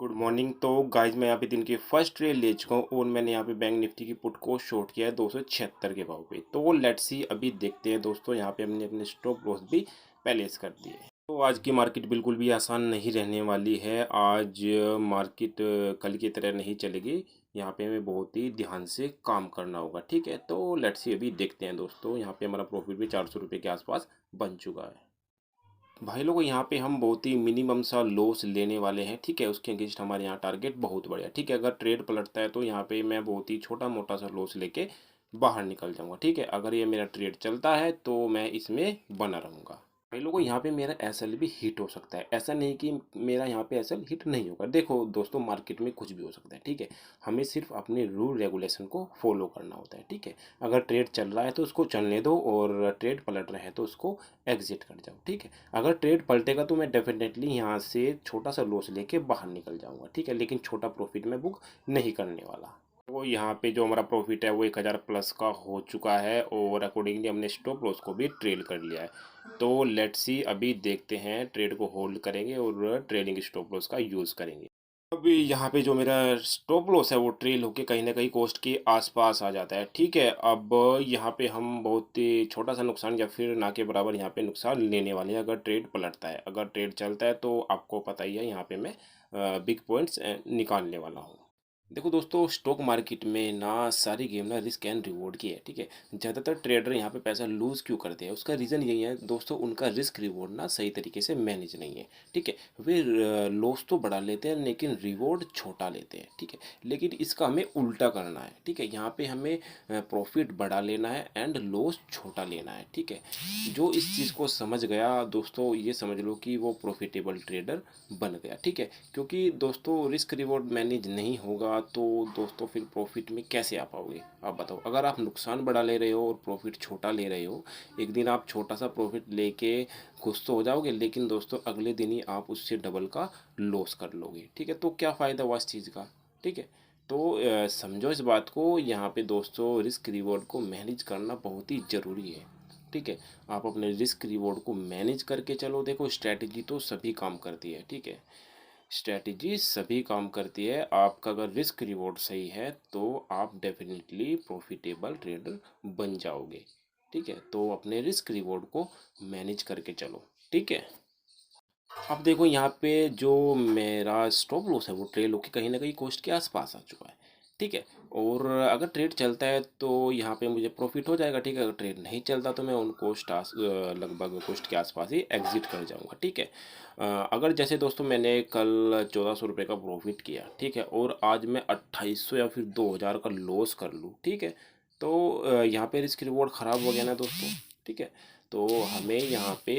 Good morning. तो guys मैं यहाँ पे दिन की फर्स्ट ट्रेड ले चुका हूँ और मैंने यहाँ पे बैंक निफ्टी की पुट को शॉर्ट किया है 276 के भाव पे। तो लेट्स सी अभी देखते हैं दोस्तों, यहाँ पे हमने अपने स्टॉप लॉस भी प्लेस कर दिए। तो आज की मार्केट बिल्कुल भी आसान नहीं रहने वाली है। आज मार्केट कल की तरह नहीं चलेगी। यहाँ पे हमें बहुत ही ध्यान से काम करना होगा, ठीक है। तो लेट्स सी अभी देखते हैं दोस्तों, यहाँ पे हमारा प्रॉफिट भी 400 रुपये के आसपास बन चुका है। भाई लोगों, यहाँ पे हम बहुत ही मिनिमम सा लॉस लेने वाले हैं, ठीक है। उसके अगेंस्ट हमारे यहाँ टारगेट बहुत बढ़िया, ठीक है। अगर ट्रेड पलटता है तो यहाँ पे मैं बहुत ही छोटा मोटा सा लॉस लेके बाहर निकल जाऊंगा, ठीक है। अगर ये मेरा ट्रेड चलता है तो मैं इसमें बना रहूँगा। भाई लोगों, यहाँ पे मेरा एसएल भी हिट हो सकता है। ऐसा नहीं कि मेरा यहाँ पे एसएल हिट नहीं होगा। देखो दोस्तों, मार्केट में कुछ भी हो सकता है, ठीक है। हमें सिर्फ अपने रूल रेगुलेशन को फॉलो करना होता है, ठीक है। अगर ट्रेड चल रहा है तो उसको चलने दो, और ट्रेड पलट रहा है तो उसको एग्जिट कर जाओ, ठीक है। अगर ट्रेड पलटेगा तो मैं डेफिनेटली यहाँ से छोटा सा लॉस लेके बाहर निकल जाऊँगा, ठीक है। लेकिन छोटा प्रॉफिट मैं बुक नहीं करने वाला। वो यहाँ पे जो हमारा प्रॉफिट है वो 1000 प्लस का हो चुका है, और अकॉर्डिंगली हमने स्टॉप लॉस को भी ट्रेल कर लिया है। तो लेट्स सी अभी देखते हैं, ट्रेड को होल्ड करेंगे और ट्रेलिंग स्टॉप लॉस का यूज़ करेंगे। अभी यहाँ पे जो मेरा स्टॉप लॉस है वो ट्रेल होके कहीं ना कहीं कोस्ट के आसपास आ जाता है, ठीक है। अब यहाँ पे हम बहुत ही छोटा सा नुकसान या फिर ना के बराबर यहाँ पे नुकसान लेने वाले हैं अगर ट्रेड पलटता है। अगर ट्रेड चलता है तो आपको पता ही है, यहाँ पे मैं बिग पॉइंट्स निकालने वाला हूँ। देखो दोस्तों, स्टॉक मार्केट में ना सारी गेम ना रिस्क एंड रिवॉर्ड की है, ठीक है। ज़्यादातर ट्रेडर यहाँ पे पैसा लूज़ क्यों करते हैं, उसका रीज़न यही है दोस्तों, उनका रिस्क रिवॉर्ड ना सही तरीके से मैनेज नहीं है, ठीक है। वे लॉस तो बढ़ा लेते हैं लेकिन रिवॉर्ड छोटा लेते हैं, ठीक है। लेकिन इसका हमें उल्टा करना है, ठीक है। यहाँ पे हमें प्रॉफिट बढ़ा लेना है एंड लॉस छोटा लेना है, ठीक है। जो इस चीज़ को समझ गया दोस्तों, ये समझ लो कि वो प्रॉफिटेबल ट्रेडर बन गया, ठीक है। क्योंकि दोस्तों रिस्क रिवॉर्ड मैनेज नहीं होगा तो दोस्तों फिर प्रॉफिट में कैसे आ पाओगे, आप बताओ। अगर आप नुकसान बढ़ा ले रहे हो और प्रॉफिट छोटा ले रहे हो, एक दिन आप छोटा सा प्रॉफिट लेके खुश तो हो जाओगे, लेकिन दोस्तों अगले दिन ही आप उससे डबल का लॉस कर लोगे, ठीक है। तो क्या फ़ायदा हुआ इस चीज़ का, ठीक है। तो समझो इस बात को। यहाँ पे दोस्तों रिस्क रिवॉर्ड को मैनेज करना बहुत ही ज़रूरी है, ठीक है। आप अपने रिस्क रिवॉर्ड को मैनेज करके चलो। देखो स्ट्रैटेजी तो सभी काम करती है, ठीक है। स्ट्रैटेजी सभी काम करती है। आपका अगर रिस्क रिवॉर्ड सही है तो आप डेफिनेटली प्रॉफिटेबल ट्रेडर बन जाओगे, ठीक है। तो अपने रिस्क रिवॉर्ड को मैनेज करके चलो, ठीक है। अब देखो यहाँ पे जो मेरा स्टॉप लॉस है वो ट्रेल होके कहीं ना कहीं कोस्ट के आसपास आ चुका है, ठीक है। और अगर ट्रेड चलता है तो यहाँ पे मुझे प्रॉफिट हो जाएगा, ठीक है। अगर ट्रेड नहीं चलता तो मैं उन कोस्ट लगभग कोस्ट के आसपास ही एग्जिट कर जाऊँगा, ठीक है। अगर जैसे दोस्तों मैंने कल 1400 रुपये का प्रॉफिट किया, ठीक है, और आज मैं 2800 या फिर 2000 का लॉस कर लूँ, ठीक है। तो यहाँ पे रिस्क रिवॉर्ड ख़राब हो गया ना दोस्तों, ठीक है। तो हमें यहाँ पे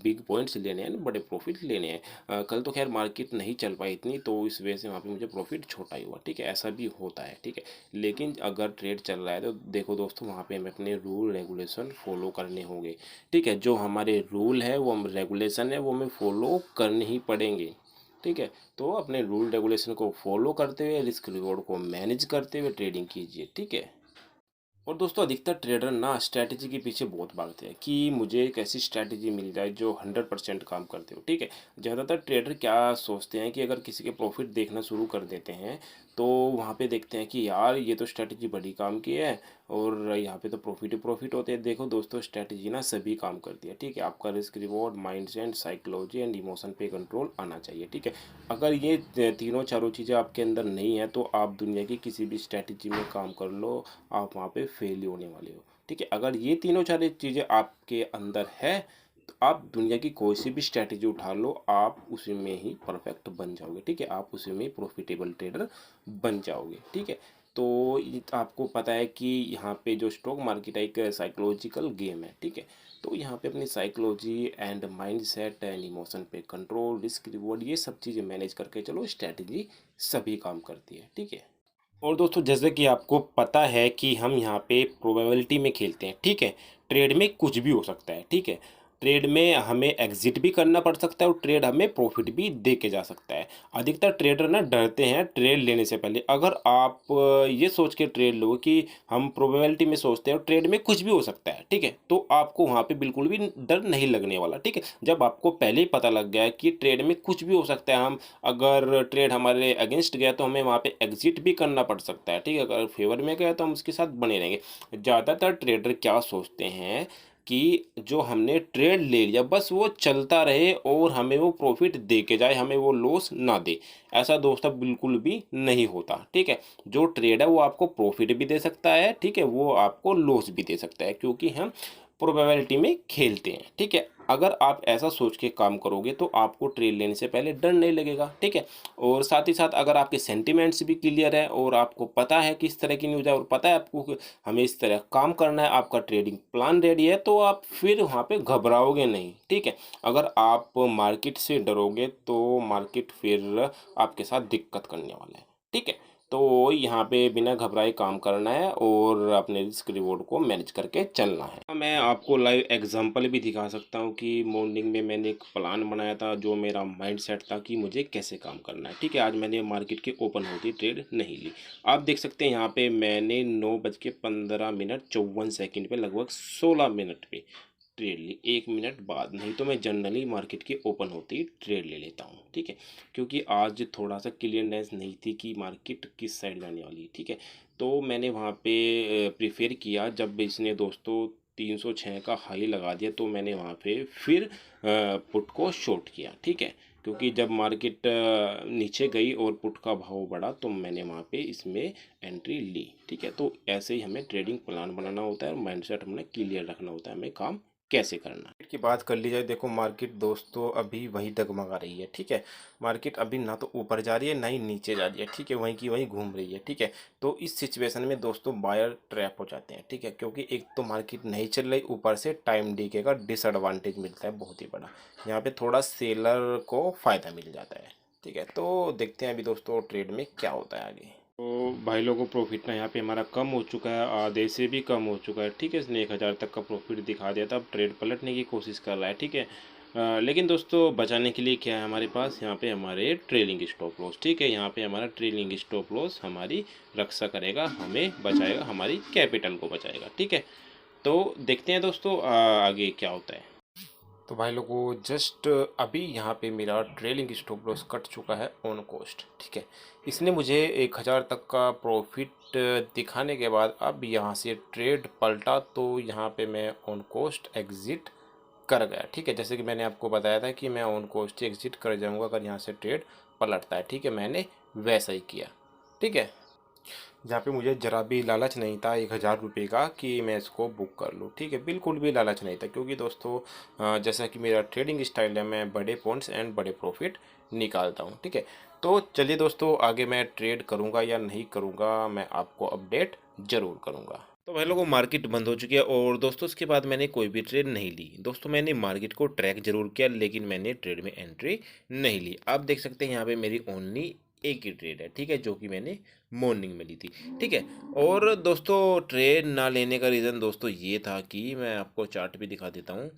बिग पॉइंट्स लेने हैं, बड़े प्रॉफिट लेने हैं। कल तो खैर मार्केट नहीं चल पाई इतनी, तो इस वजह से वहाँ पे मुझे प्रॉफिट छोटा ही हुआ, ठीक है। ऐसा भी होता है, ठीक है। लेकिन अगर ट्रेड चल रहा है तो देखो दोस्तों, वहाँ पे हमें अपने रूल रेगुलेशन फॉलो करने होंगे, ठीक है। जो हमारे रूल है वो रेगुलेशन है वो हमें फॉलो करने ही पड़ेंगे, ठीक है। तो अपने रूल रेगुलेशन को फॉलो करते हुए रिस्क रिवॉर्ड को मैनेज करते हुए ट्रेडिंग कीजिए, ठीक है। और दोस्तों अधिकतर ट्रेडर ना स्ट्रैटेजी के पीछे बहुत भागते हैं कि मुझे एक ऐसी स्ट्रैटेजी मिल जाए जो 100% काम करते हो, ठीक है। ज़्यादातर ट्रेडर क्या सोचते हैं कि अगर किसी के प्रॉफिट देखना शुरू कर देते हैं तो वहाँ पे देखते हैं कि यार ये तो स्ट्रैटेजी बड़ी काम की है, और यहाँ पे तो प्रॉफिट ही प्रॉफिट होते हैं। देखो दोस्तों, स्ट्रैटेजी ना सभी काम करती है, ठीक है। आपका risk reward, mindset, psychology and emotion पे कंट्रोल आना चाहिए, ठीक है। अगर ये तीनों चारों चीज़ें आपके अंदर नहीं है तो आप दुनिया की किसी भी स्ट्रैटेजी में काम कर लो, आप वहाँ पे फेल ही होने वाले हो, ठीक है। अगर ये तीनों चार चीज़ें आपके अंदर है तो आप दुनिया की कोई सी भी स्ट्रैटेजी उठा लो, आप उसी में ही परफेक्ट बन जाओगे, ठीक है। आप उसी में प्रॉफिटेबल ट्रेडर बन जाओगे, ठीक है। तो ये तो आपको पता है कि यहाँ पे जो स्टॉक मार्केट है एक साइकोलॉजिकल गेम है, ठीक है। तो यहाँ पे अपनी psychology and mind set and emotion पे कंट्रोल, रिस्क रिवॉर्ड, ये सब चीज़ें मैनेज करके चलो, स्ट्रैटेजी सभी काम करती है, ठीक है। और दोस्तों जैसे कि आपको पता है कि हम यहाँ पे प्रोबेबिलिटी में खेलते हैं, ठीक है। ट्रेड में कुछ भी हो सकता है, ठीक है। ट्रेड में हमें एग्जिट भी करना पड़ सकता है और ट्रेड हमें प्रॉफिट भी दे के जा सकता है। अधिकतर ट्रेडर ना डरते हैं ट्रेड लेने से पहले। अगर आप ये सोच के ट्रेड लो कि हम प्रोबेबिलिटी में सोचते हैं और ट्रेड में कुछ भी हो सकता है, ठीक है, तो आपको वहाँ पे बिल्कुल भी डर नहीं लगने वाला, ठीक है। जब आपको पहले ही पता लग गया कि ट्रेड में कुछ भी हो सकता है, हम अगर ट्रेड हमारे अगेंस्ट गया तो हमें वहाँ पे एग्जिट भी करना पड़ सकता है, ठीक है। अगर फेवर में गया तो हम उसके साथ बने रहेंगे। ज़्यादातर ट्रेडर क्या सोचते हैं कि जो हमने ट्रेड ले लिया बस वो चलता रहे और हमें वो प्रॉफिट दे के जाए, हमें वो लॉस ना दे। ऐसा दोस्तों बिल्कुल भी नहीं होता, ठीक है। जो ट्रेड है वो आपको प्रॉफिट भी दे सकता है, ठीक है, वो आपको लॉस भी दे सकता है, क्योंकि हम प्रोबेबिलिटी में खेलते हैं, ठीक है। अगर आप ऐसा सोच के काम करोगे तो आपको ट्रेड लेने से पहले डर नहीं लगेगा, ठीक है। और साथ ही साथ अगर आपके सेंटिमेंट्स भी क्लियर है और आपको पता है किस तरह की न्यूज़ है और पता है आपको कि हमें इस तरह काम करना है, आपका ट्रेडिंग प्लान रेडी है, तो आप फिर वहाँ पे घबराओगे नहीं, ठीक है। अगर आप मार्केट से डरोगे तो मार्केट फिर आपके साथ दिक्कत करने वाला है, ठीक है। तो यहाँ पे बिना घबराए काम करना है और अपने रिस्क रिवॉर्ड को मैनेज करके चलना है। मैं आपको लाइव एग्जांपल भी दिखा सकता हूँ कि मॉर्निंग में मैंने एक प्लान बनाया था, जो मेरा माइंड सेट था कि मुझे कैसे काम करना है, ठीक है। आज मैंने मार्केट के ओपन होती ट्रेड नहीं ली। आप देख सकते हैं यहाँ पे मैंने 9:15 54 पे लगभग 16 मिनट पे ट्रेड ली, 1 मिनट बाद। नहीं तो मैं जनरली मार्केट के ओपन होते ही ट्रेड ले लेता हूँ, ठीक है। क्योंकि आज थोड़ा सा क्लियरनेस नहीं थी कि मार्केट किस साइड जाने वाली है, ठीक है। तो मैंने वहाँ पे प्रीफेर किया, जब इसने दोस्तों 306 का हाई लगा दिया तो मैंने वहाँ पे फिर पुट को शॉर्ट किया, ठीक है। क्योंकि जब मार्केट नीचे गई और पुट का भाव बढ़ा तो मैंने वहाँ पे इसमें एंट्री ली, ठीक है। तो ऐसे ही हमें ट्रेडिंग प्लान बनाना होता है और माइंडसेट हमने क्लियर रखना होता है, हमें काम कैसे करना है। की बात कर ली जाए, देखो मार्केट दोस्तों अभी वहीं डगमगा रही है, ठीक है। मार्केट अभी ना तो ऊपर जा रही है ना ही नीचे जा रही है, ठीक है, वहीं की वहीं घूम रही है, ठीक है। तो इस सिचुएशन में दोस्तों बायर ट्रैप हो जाते हैं, ठीक है, क्योंकि एक तो मार्केट नहीं चल रही, ऊपर से टाइम डीके का डिसएडवांटेज मिलता है बहुत ही बड़ा। यहाँ पे थोड़ा सेलर को फ़ायदा मिल जाता है, ठीक है। तो देखते हैं अभी दोस्तों ट्रेड में क्या होता है आगे। तो भाई लोगों को प्रॉफिट ना यहाँ पे हमारा कम हो चुका है, आधे से भी कम हो चुका है, ठीक है। इसने 1,000 तक का प्रॉफिट दिखा दिया था, अब ट्रेड पलटने की कोशिश कर रहा है, ठीक है। लेकिन दोस्तों बचाने के लिए क्या है हमारे पास, यहाँ पे हमारे ट्रेलिंग स्टॉप लॉस, ठीक है। यहाँ पे हमारा ट्रेलिंग स्टॉप लॉस हमारी रक्षा करेगा, हमें बचाएगा, हमारी कैपिटल को बचाएगा, ठीक है। तो देखते हैं दोस्तों आगे क्या होता है। तो भाई लोगों जस्ट अभी यहाँ पे मेरा ट्रेलिंग स्टॉप लॉस कट चुका है ऑन कॉस्ट, ठीक है। इसने मुझे 1,000 तक का प्रॉफिट दिखाने के बाद अब यहाँ से ट्रेड पलटा तो यहाँ पे मैं ऑन कॉस्ट एग्ज़िट कर गया, ठीक है। जैसे कि मैंने आपको बताया था कि मैं ऑन कॉस्ट एग्ज़िट कर जाऊँगा अगर यहाँ से ट्रेड पलटता है, ठीक है। मैंने वैसा ही किया, ठीक है। जहाँ पे मुझे ज़रा भी लालच नहीं था 1,000 रुपये का कि मैं इसको बुक कर लूँ, ठीक है। बिल्कुल भी लालच नहीं था, क्योंकि दोस्तों जैसा कि मेरा ट्रेडिंग स्टाइल है, मैं बड़े पॉइंट्स एंड बड़े प्रॉफिट निकालता हूँ, ठीक है। तो चलिए दोस्तों आगे मैं ट्रेड करूँगा या नहीं करूँगा, मैं आपको अपडेट ज़रूर करूँगा। तो भाई लोगों मार्केट बंद हो चुकी है और दोस्तों उसके बाद मैंने कोई भी ट्रेड नहीं ली दोस्तों। मैंने मार्केट को ट्रैक जरूर किया लेकिन मैंने ट्रेड में एंट्री नहीं ली। आप देख सकते हैं यहाँ पे मेरी ओनली एक ही ट्रेड है, ठीक है, जो कि मैंने मॉर्निंग में ली थी, ठीक है। और दोस्तों ट्रेड ना लेने का रीज़न दोस्तों ये था कि मैं आपको चार्ट भी दिखा देता हूँ।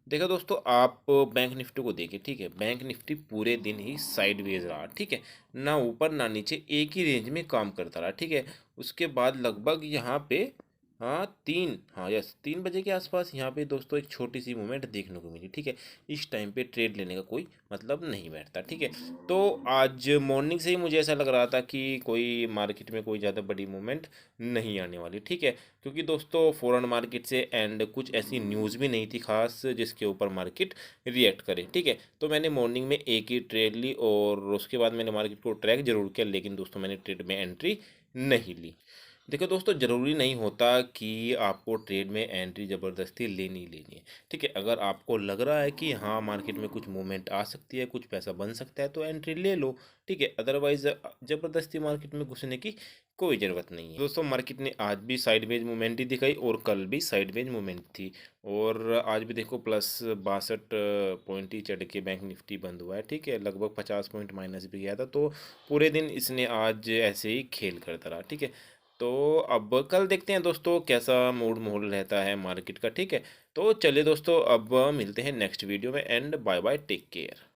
देखो दोस्तों आप बैंक निफ्टी को देखिए, ठीक है। बैंक निफ्टी पूरे दिन ही साइडवेज रहा, ठीक है, ना ऊपर ना नीचे, एक ही रेंज में काम करता रहा, ठीक है। उसके बाद लगभग यहाँ पे हाँ यस 3 बजे के आसपास यहाँ पे दोस्तों एक छोटी सी मूवमेंट देखने को मिली, ठीक है। इस टाइम पे ट्रेड लेने का कोई मतलब नहीं बैठता, ठीक है। तो आज मॉर्निंग से ही मुझे ऐसा लग रहा था कि कोई मार्केट में कोई ज़्यादा बड़ी मूवमेंट नहीं आने वाली, ठीक है। क्योंकि दोस्तों फॉरेन मार्केट से एंड कुछ ऐसी न्यूज़ भी नहीं थी खास जिसके ऊपर मार्केट रिएक्ट करे, ठीक है। तो मैंने मॉर्निंग में एक ही ट्रेड ली और उसके बाद मैंने मार्केट को ट्रैक जरूर किया, लेकिन दोस्तों मैंने ट्रेड में एंट्री नहीं ली। देखो दोस्तों ज़रूरी नहीं होता कि आपको ट्रेड में एंट्री ज़बरदस्ती लेनी ही लेनी है, ठीक है। अगर आपको लग रहा है कि हाँ मार्केट में कुछ मूवमेंट आ सकती है, कुछ पैसा बन सकता है, तो एंट्री ले लो, ठीक है। अदरवाइज ज़बरदस्ती मार्केट में घुसने की कोई ज़रूरत नहीं है। दोस्तों मार्केट ने आज भी साइडवेज मूवमेंट ही दिखाई और कल भी साइडवेज मूवमेंट थी और आज भी देखो प्लस 62 पॉइंट ही चढ़ के बैंक निफ्टी बंद हुआ है, ठीक है। लगभग 50 पॉइंट माइनस भी गया था, तो पूरे दिन इसने आज ऐसे ही खेल करता रहा, ठीक है। तो अब कल देखते हैं दोस्तों कैसा मूड माहौल रहता है मार्केट का, ठीक है। तो चलिए दोस्तों, अब मिलते हैं नेक्स्ट वीडियो में, and bye bye, take care.